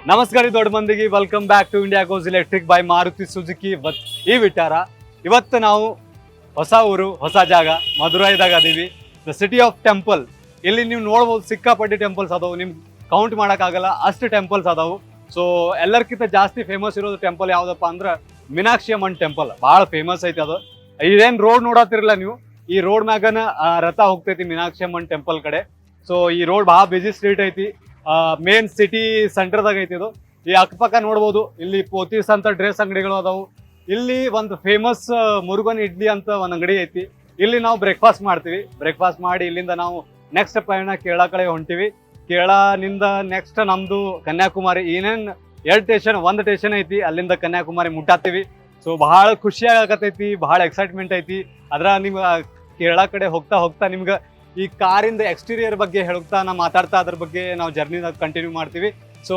ನಮಸ್ಕಾರ ದೊಡ್ಡ ಮಂದಿಗೆ welcome back to India goes electric by Maruti Suzuki ಈ ವಿಚಾರ ಇವತ್ತು ನಾವು ಹೊಸ ಊರು ಹೊಸ ಜಾಗ ಮಧುರೈದಾಗ ಅದೀವಿ ದ ಸಿಟಿ ಆಫ್ ಟೆಂಪಲ್. ಇಲ್ಲಿ ನೀವು ನೋಡ್ಬೋದು ಸಿಕ್ಕಾಪಟ್ಟಿ ಟೆಂಪಲ್ಸ್ ಅದಾವು, ನಿಮ್ಗೆ ಕೌಂಟ್ ಮಾಡೋಕ್ಕಾಗಲ್ಲ ಅಷ್ಟು ಟೆಂಪಲ್ಸ್ ಅದಾವು. ಸೊ ಎಲ್ಲರ್ಕಿಂತ ಜಾಸ್ತಿ ಫೇಮಸ್ ಇರೋದು ಟೆಂಪಲ್ ಯಾವುದಪ್ಪ ಅಂದ್ರೆ ಮೀನಾಕ್ಷಿ ಅಮ್ಮನ್ ಟೆಂಪಲ್. ಭಾಳ ಫೇಮಸ್ ಐತೆ ಅದು. ಇದೇನು ರೋಡ್ ನೋಡತ್ತಿರಲ್ಲ ನೀವು, ಈ ರೋಡ್ ಮ್ಯಾಗನ ರಥ ಹೋಗ್ತೈತಿ ಮೀನಾಕ್ಷಿ ಅಮ್ಮನ್ ಟೆಂಪಲ್ ಕಡೆ. ಸೊ ಈ ರೋಡ್ ಭಾಳ ಬಿಜಿ ಸ್ಟ್ರೀಟ್ ಐತಿ, ಮೇನ್ ಸಿಟಿ ಸೆಂಟರ್ದಾಗ ಐತಿ ಇದು. ಈ ಅಕ್ಕಪಕ್ಕ ನೋಡ್ಬೋದು, ಇಲ್ಲಿ ಪೋತೀಸ್ ಅಂತ ಡ್ರೆಸ್ ಅಂಗಡಿಗಳು ಅದಾವು. ಇಲ್ಲಿ ಒಂದು ಫೇಮಸ್ ಮುರುಗನ್ ಇಡ್ಲಿ ಅಂತ ಒಂದು ಅಂಗಡಿ ಐತಿ. ಇಲ್ಲಿ ನಾವು ಬ್ರೇಕ್ಫಾಸ್ಟ್ ಮಾಡ್ತೀವಿ. ಬ್ರೇಕ್ಫಾಸ್ಟ್ ಮಾಡಿ ಇಲ್ಲಿಂದ ನಾವು ನೆಕ್ಸ್ಟ್ ಪಯಣ ಕೇರಳ ಕಡೆ ಹೊಂಟಿವಿ. ಕೇರಳನಿಂದ ನೆಕ್ಸ್ಟ್ ನಮ್ದು ಕನ್ಯಾಕುಮಾರಿ. ಏನೇನು 2 ಸ್ಟೇಷನ್, 1 ಸ್ಟೇಷನ್ ಐತಿ, ಅಲ್ಲಿಂದ ಕನ್ಯಾಕುಮಾರಿ ಮುಟ್ಟಾತೀವಿ. ಸೊ ಬಹಳ ಖುಷಿ ಆಗತೈತಿ, ಬಹಳ ಎಕ್ಸೈಟ್ಮೆಂಟ್ ಐತಿ. ಅದ್ರ ನಿಮ್ಗೆ ಕೇರಳ ಕಡೆ ಹೋಗ್ತಾ ಹೋಗ್ತಾ ನಿಮ್ಗೆ ಈ ಕಾರಿಂದ ಎಕ್ಸ್ಟೀರಿಯರ್ ಬಗ್ಗೆ ಹೇಳುತ್ತಾ ನಾ ಮಾತಾಡ್ತಾ ಅದ್ರ ಬಗ್ಗೆ ನಾವು ಜರ್ನಿದಾಗ ಕಂಟಿನ್ಯೂ ಮಾಡ್ತೀವಿ. ಸೊ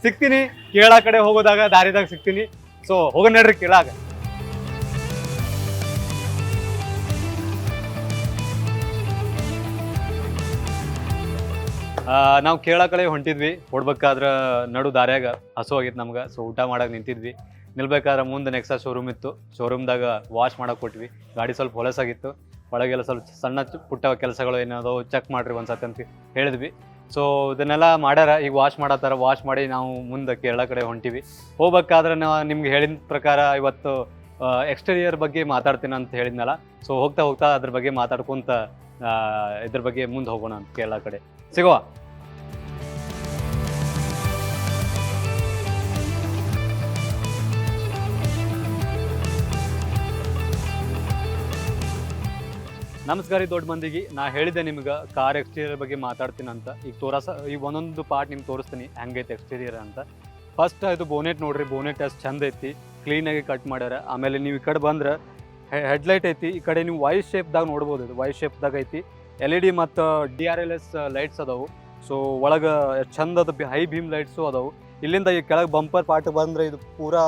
ಸಿಗ್ತೀನಿ ಕೇರಳ ಕಡೆ ಹೋಗೋದಾಗ, ದಾರಿದಾಗ ಸಿಗ್ತೀನಿ. ಸೊ ಹೋಗೋಣ ನಡ್ರಿ ಕೇರಳಾಗ. ನಾವು ಕೇರಳ ಕಡೆ ಹೊಂಟಿದ್ವಿ. ಹೊಡ್ಬೇಕಾದ್ರೆ ನಡು ದಾರ್ಯಾಗ ಹಸು ಆಗಿತ್ತು ನಮ್ಗೆ. ಸೊ ಊಟ ಮಾಡಕ್ಕೆ ನಿಂತಿದ್ವಿ. ನಿಲ್ಬೇಕಾದ್ರೆ ಮುಂದೆ ನೆಕ್ಸಾ ಶೋರೂಮ್ ಇತ್ತು. ಶೋರೂಮ್ದಾಗ ವಾಶ್ ಮಾಡಕ್ಕೆ ಕೊಟ್ವಿ. ಗಾಡಿ ಸ್ವಲ್ಪ ಹೊಲಸಾಗಿತ್ತು, ಒಳಗೆಲ್ಲ ಸ್ವಲ್ಪ ಸಣ್ಣ ಪುಟ್ಟ ಕೆಲಸಗಳು ಏನಾದವು ಚೆಕ್ ಮಾಡ್ರಿ ಒಂದ್ಸತಿ ಅಂತ ಹೇಳಿದ್ವಿ. ಸೊ ಇದನ್ನೆಲ್ಲ ಮಾಡ್ಯಾರ. ಈಗ ವಾಶ್ ಮಾಡತ್ತಾರ. ವಾಶ್ ಮಾಡಿ ನಾವು ಮುಂದೆ ಕೇರಳ ಕಡೆ ಹೊಂಟಿವಿ. ಹೋಗ್ಬೇಕಾದ್ರೆ ನಿಮ್ಗೆ ಹೇಳಿದ ಪ್ರಕಾರ ಇವತ್ತು ಎಕ್ಸ್ಟೀರಿಯರ್ ಬಗ್ಗೆ ಮಾತಾಡ್ತೀನಿ ಅಂತ ಹೇಳಿದ್ನಲ್ಲ. ಸೊ ಹೋಗ್ತಾ ಹೋಗ್ತಾ ಅದ್ರ ಬಗ್ಗೆ ಮಾತಾಡ್ಕೊಂತ ಇದ್ರ ಬಗ್ಗೆ ಮುಂದೆ ಹೋಗೋಣ ಅಂತ ಕೇರಳ ಕಡೆ ಸಿಗುವ. ನಮಸ್ಕಾರ ದೊಡ್ಡ ಮಂದಿಗೆ. ನಾ ಹೇಳಿದೆ ನಿಮ್ಗೆ ಕಾರ್ ಎಕ್ಸ್ಟೀರಿಯರ್ ಬಗ್ಗೆ ಮಾತಾಡ್ತೀನಿ ಅಂತ. ಈಗ ಒಂದೊಂದು ಪಾರ್ಟ್ ನಿಮ್ಗೆ ತೋರಿಸ್ತೀನಿ ಹೆಂಗೈತೆ ಎಕ್ಸ್ಟೀರಿಯರ್ ಅಂತ. ಫಸ್ಟ್ ಇದು ಬೋನೆಟ್ ನೋಡ್ರಿ. ಬೋನೆಟ್ ಅಷ್ಟು ಚಂದ ಐತಿ, ಕ್ಲೀನಾಗಿ ಕಟ್ ಮಾಡ್ಯಾರ. ಆಮೇಲೆ ನೀವು ಈ ಕಡೆ ಬಂದ್ರೆ ಹೆಡ್ಲೈಟ್ ಐತಿ. ಈ ಕಡೆ ನೀವು ವೈ ಶೇಪ್ದಾಗ ನೋಡ್ಬೋದು. ಇದು ವೈ ಶೇಪ್ದಾಗ ಐತಿ. LED ಮತ್ತು DRLS ಲೈಟ್ಸ್ ಅದಾವು. ಸೊ ಒಳಗೆ ಚಂದದ ಹೈ ಬೀಮ್ ಲೈಟ್ಸು ಅದಾವು. ಇಲ್ಲಿಂದ ಈ ಕೆಳಗೆ ಬಂಪರ್ ಪಾರ್ಟ್ ಬಂದರೆ ಇದು ಪೂರಾ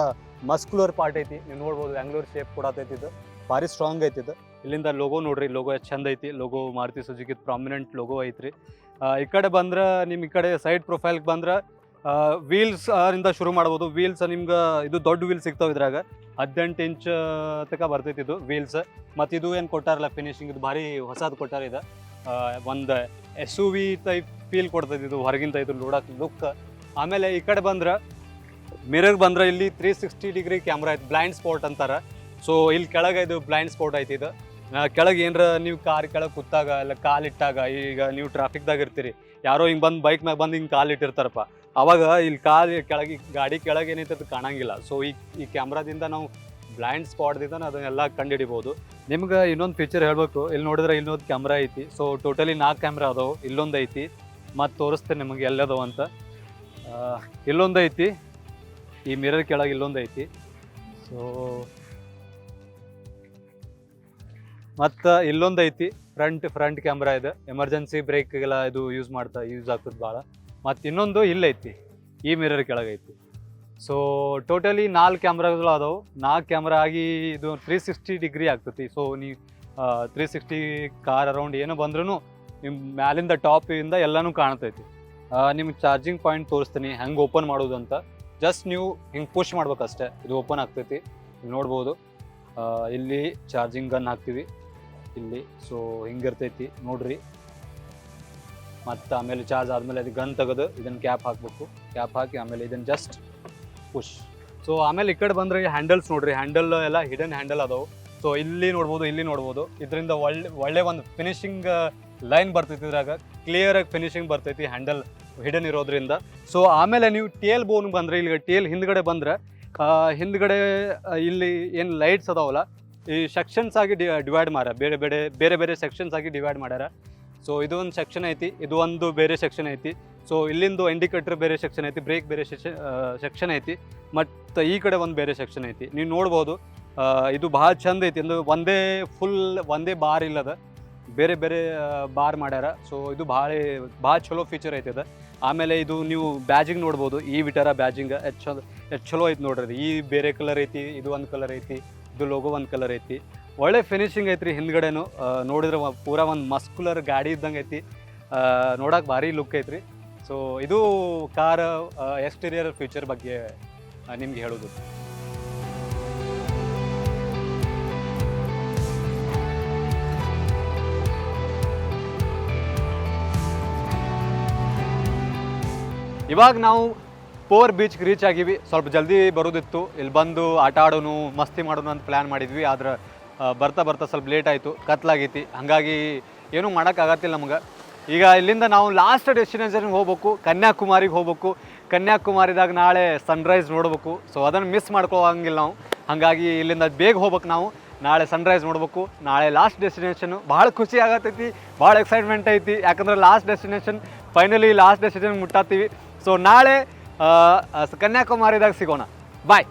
ಮಸ್ಕ್ಯುಲರ್ ಪಾರ್ಟ್ ಐತಿ. ನೀವು ನೋಡ್ಬೋದು ಬ್ಯಾಂಗ್ಳೂರ್ ಶೇಪ್ ಕೊಡತೈತಿ. ಇದು ಭಾರಿ ಸ್ಟ್ರಾಂಗ್ ಐತಿ. ಇದು ಇಲ್ಲಿಂದ ಲೋಗೋ ನೋಡ್ರಿ. ಲೋಗೋ ಎಷ್ಟು ಚಂದ ಐತಿ. Logo Maruti Suzuki prominent logo ಐತ್ರಿ. ಈ ಕಡೆ ಬಂದ್ರೆ ನಿಮ್ಮ ಈ ಕಡೆ ಸೈಡ್ ಪ್ರೊಫೈಲ್ಗೆ ಬಂದ್ರೆ ವೀಲ್ಸ್ ಇಂದ ಶುರು ಮಾಡ್ಬೋದು. ವೀಲ್ಸ್ ನಿಮ್ಗೆ ಇದು ದೊಡ್ಡ ವೀಲ್ ಸಿಗ್ತಾವೆ. ಇದ್ರಾಗ 18 ಇಂಚ್ ತನಕ ಬರ್ತೈತಿ ಇದು ವೀಲ್ಸ್. ಮತ್ತು ಇದು ಏನು ಕೊಟ್ಟಾರಲ್ಲ ಫಿನಿಶಿಂಗ್, ಇದು ಭಾರಿ ಹೊಸದು ಕೊಟ್ಟಾರ. ಇದು ಒಂದು SUV ಟೈಪ್ ಫೀಲ್ ಕೊಡ್ತೈತಿ ಇದು ಹೊರಗಿಂದ. ಇದು ನೋಡಕ್ಕೆ ಲುಕ್. ಆಮೇಲೆ ಈ ಕಡೆ ಬಂದ್ರೆ ಮಿರರ್ ಬಂದ್ರೆ ಇಲ್ಲಿ 360 ಡಿಗ್ರಿ ಕ್ಯಾಮ್ರಾ ಐತಿ. ಬ್ಲೈಂಡ್ ಸ್ಪಾಟ್ ಅಂತಾರೆ. ಸೊ ಇಲ್ಲಿ ಕೆಳಗೆ ಇದು ಬ್ಲೈಂಡ್ ಸ್ಪಾಟ್ ಐತಿ. ಇದು ಕೆಳಗೆ ಏನರ ನೀವು ಕಾರ್ ಕೆಳಗೆ ಕೂತಾಗ ಇಲ್ಲ ಕಾಲಿಟ್ಟಾಗ, ಈಗ ನೀವು ಟ್ರಾಫಿಕ್ದಾಗ ಇರ್ತೀರಿ, ಯಾರೋ ಹಿಂಗೆ ಬಂದು ಬೈಕ್ ಮ್ಯಾಗ ಬಂದು ಹಿಂಗೆ ಕಾಲು ಇಟ್ಟಿರ್ತಾರಪ್ಪ, ಅವಾಗ ಇಲ್ಲಿ ಕಾಲು ಕೆಳಗೆ ಗಾಡಿ ಕೆಳಗೆ ಏನೈತೆ ಅದು ಕಾಣಂಗಿಲ್ಲ. ಸೊ ಈ ಕ್ಯಾಮ್ರಾದಿಂದ ನಾವು ಬ್ಲೈಂಡ್ ಸ್ಪಾಟ್ದಿಂದ ಅದನ್ನೆಲ್ಲ ಕಂಡುಹಿಡಿಬೋದು. ನಿಮ್ಗೆ ಇನ್ನೊಂದು ಫೀಚರ್ ಹೇಳಬೇಕು. ಇಲ್ಲಿ ನೋಡಿದ್ರೆ ಇಲ್ಲೊಂದು ಕ್ಯಾಮ್ರಾ ಐತಿ. ಸೊ ಟೋಟಲಿ 4 ಕ್ಯಾಮ್ರಾ ಅದಾವೆ. ಇಲ್ಲೊಂದು ಐತಿ, ಮತ್ತು ತೋರಿಸ್ತೇನೆ ನಿಮಗೆ ಎಲ್ಲದವ ಅಂತ. ಇಲ್ಲೊಂದು ಐತಿ, ಈ ಮಿರರ್ ಕೆಳಗೆ ಇಲ್ಲೊಂದು ಐತಿ. ಸೊ ಮತ್ತು ಇಲ್ಲೊಂದು ಐತಿ ಫ್ರಂಟ್ ಕ್ಯಾಮ್ರಾ ಇದೆ. ಎಮರ್ಜೆನ್ಸಿ ಬ್ರೇಕ್ಗೆಲ್ಲ ಇದು ಯೂಸ್ ಆಗ್ತದೆ ಭಾಳ. ಮತ್ತು ಇನ್ನೊಂದು ಇಲ್ಲೈತಿ, ಈ ಮಿರರ್ ಕೆಳಗೈತಿ. ಸೊ ಟೋಟಲಿ 4 ಕ್ಯಾಮ್ರಾಗಳು ಅದಾವೆ. 4 ಕ್ಯಾಮ್ರಾ ಆಗಿ ಇದು 360 ಡಿಗ್ರಿ ಆಗ್ತೈತಿ. ಸೊ ನೀವು 360 ಕಾರ್ ಅರೌಂಡ್ ಏನು ಬಂದ್ರೂ ನಿಮ್ಮ ಮ್ಯಾಲಿಂದ ಟಾಪಿಂದ ಎಲ್ಲನೂ ಕಾಣ್ತೈತಿ. ನಿಮ್ಗೆ ಚಾರ್ಜಿಂಗ್ ಪಾಯಿಂಟ್ ತೋರಿಸ್ತೀನಿ ಹೆಂಗೆ ಓಪನ್ ಮಾಡೋದು ಅಂತ. ಜಸ್ಟ್ ನೀವು ಹಿಂಗೆ ಪುಷ್ ಮಾಡ್ಬೇಕಷ್ಟೇ, ಇದು ಓಪನ್ ಆಗ್ತೈತಿ. ನೋಡ್ಬೋದು ಇಲ್ಲಿ ಚಾರ್ಜಿಂಗ್ ಗನ್ ಹಾಕ್ತೀವಿ ಇಲ್ಲಿ. ಸೊ ಹಿಂಗಿರ್ತೈತಿ ನೋಡ್ರಿ. ಮತ್ತು ಆಮೇಲೆ ಚಾರ್ಜ್ ಆದಮೇಲೆ ಅದು ಗನ್ ತೆಗೆದು ಇದನ್ನು ಕ್ಯಾಪ್ ಹಾಕಬೇಕು. ಕ್ಯಾಪ್ ಹಾಕಿ ಆಮೇಲೆ ಇದನ್ನು ಜಸ್ಟ್ ಪುಷ್. ಸೊ ಆಮೇಲೆ ಈ ಕಡೆ ಬಂದರೆ ಹ್ಯಾಂಡಲ್ಸ್ ನೋಡ್ರಿ. ಹ್ಯಾಂಡಲ್ ಎಲ್ಲ ಹಿಡನ್ ಹ್ಯಾಂಡಲ್ ಅದಾವೆ. ಸೊ ಇಲ್ಲಿ ನೋಡ್ಬೋದು. ಇದರಿಂದ ಒಳ್ಳೆ ಒಂದು ಫಿನಿಶಿಂಗ್ ಲೈನ್ ಬರ್ತೈತಿ. ಇದ್ರಾಗ ಕ್ಲಿಯರಾಗಿ ಫಿನಿಶಿಂಗ್ ಬರ್ತೈತಿ ಹ್ಯಾಂಡಲ್ ಹಿಡನ್ ಇರೋದ್ರಿಂದ. ಸೊ ಆಮೇಲೆ ನೀವು ಟೇಲ್ ಬೋನ್ ಬಂದರೆ, ಇಲ್ಲಿ ಟೇಲ್ ಹಿಂದ್ಗಡೆ ಬಂದರೆ ಹಿಂದ್ಗಡೆ ಇಲ್ಲಿ ಏನು ಲೈಟ್ಸ್ ಅದಾವಲ್ಲ, ಈ ಸೆಕ್ಷನ್ಸ್ ಆಗಿ ಡಿವೈಡ್ ಮಾಡ್ಯಾರ. ಬೇರೆ ಬೇರೆ ಸೆಕ್ಷನ್ಸ್ ಆಗಿ ಡಿವೈಡ್ ಮಾಡ್ಯಾರ. ಸೊ ಇದು ಒಂದು ಸೆಕ್ಷನ್ ಐತಿ, ಇದು ಒಂದು ಬೇರೆ ಸೆಕ್ಷನ್ ಐತಿ. ಸೊ ಇಲ್ಲಿಂದು ಇಂಡಿಕೇಟರ್ ಬೇರೆ ಸೆಕ್ಷನ್ ಐತಿ, ಬ್ರೇಕ್ ಬೇರೆ ಸೆಕ್ಷನ್ ಐತಿ, ಮತ್ತು ಈ ಕಡೆ ಒಂದು ಬೇರೆ ಸೆಕ್ಷನ್ ಐತಿ. ನೀವು ನೋಡ್ಬೋದು. ಇದು ಭಾಳ ಚಂದ ಐತಿ. ಅಂದ್ರೆ ಒಂದೇ ಬಾರ್ ಇಲ್ಲದ, ಬೇರೆ ಬೇರೆ ಬಾರ್ ಮಾಡ್ಯಾರ. ಸೊ ಇದು ಭಾಳ ಚಲೋ ಫೀಚರ್ ಐತಿ ಇದು. ಆಮೇಲೆ ಇದು ನೀವು ಬ್ಯಾಜಿಂಗ್ ನೋಡ್ಬೋದು. ಈ ವಿಟಾರ ಬ್ಯಾಜಿಂಗ್ ಎಷ್ಟು ಚಲೋ ಐತಿ ನೋಡ್ರಿ. ಈ ಬೇರೆ ಕಲರ್ ಐತಿ, ಇದು ಒಂದು ಕಲರ್ ಐತಿ, ಇದು ಲೋಗೋ ಒಂದು ಕಲರ್ ಐತಿ. ಒಳ್ಳೆ ಫಿನಿಶಿಂಗ್ ಐತ್ರಿ ಹಿಂದ್ಗಡೆನು. ನೋಡಿದ್ರೆ ಪೂರಾ ಒಂದು ಮಸ್ಕ್ಯುಲರ್ ಗಾಡಿ ಇದ್ದಂಗೆ ಐತಿ. ನೋಡಕ್ಕೆ ಭಾರಿ ಲುಕ್ ಐತ್ರಿ. ಸೊ ಇದು ಕಾರ್ ಎಕ್ಸ್ಟೀರಿಯರ್ ಫ್ಯೂಚರ್ ಬಗ್ಗೆ ನಿಮ್ಗೆ ಹೇಳೋದು. ಇವಾಗ ನಾವು ಪೋರ್ ಬೀಚ್ಗೆ ರೀಚ್ ಆಗಿವಿ. ಸ್ವಲ್ಪ ಜಲ್ದಿ ಬರೋದಿತ್ತು, ಇಲ್ಲಿ ಬಂದು ಆಟ ಆಡೋನು ಮಸ್ತಿ ಮಾಡೋನು ಅಂತ ಪ್ಲ್ಯಾನ್ ಮಾಡಿದ್ವಿ. ಆದ್ರೆ ಬರ್ತಾ ಬರ್ತಾ ಸ್ವಲ್ಪ ಲೇಟ್ ಆಯಿತು, ಕತ್ಲಾಗೈತಿ. ಹಾಗಾಗಿ ಏನೂ ಮಾಡೋಕ್ಕಾಗತ್ತಿಲ್ಲ ನಮ್ಗೆ. ಈಗ ಇಲ್ಲಿಂದ ನಾವು ಲಾಸ್ಟ್ ಡೆಸ್ಟಿನೇಷನ್ಗೆ ಹೋಗ್ಬೇಕು, ಕನ್ಯಾಕುಮಾರಿಗೆ ಹೋಗ್ಬೇಕು. ಕನ್ಯಾಕುಮಾರಿದಾಗ ನಾಳೆ ಸನ್ರೈಸ್ ನೋಡ್ಬೇಕು. ಸೊ ಅದನ್ನು ಮಿಸ್ ಮಾಡ್ಕೋಂಗಿಲ್ಲ ನಾವು. ಹಾಗಾಗಿ ಇಲ್ಲಿಂದ ಬೇಗ ಹೋಗ್ಬೇಕು ನಾವು. ನಾಳೆ ಸನ್ರೈಸ್ ನೋಡ್ಬೇಕು. ನಾಳೆ ಲಾಸ್ಟ್ ಡೆಸ್ಟಿನೇಷನು. ಭಾಳ ಖುಷಿ ಆಗತ್ತೈತಿ, ಭಾಳ ಎಕ್ಸೈಟ್ಮೆಂಟ್ ಐತಿ. ಯಾಕಂದ್ರೆ last destination, finally last destination ಮುಟ್ಟಾತೀವಿ. ಸೊ ನಾಳೆ ಕನ್ಯಾಕುಮಾರಿದಾಗ ಸಿಗೋಣ. ಬಾಯ್.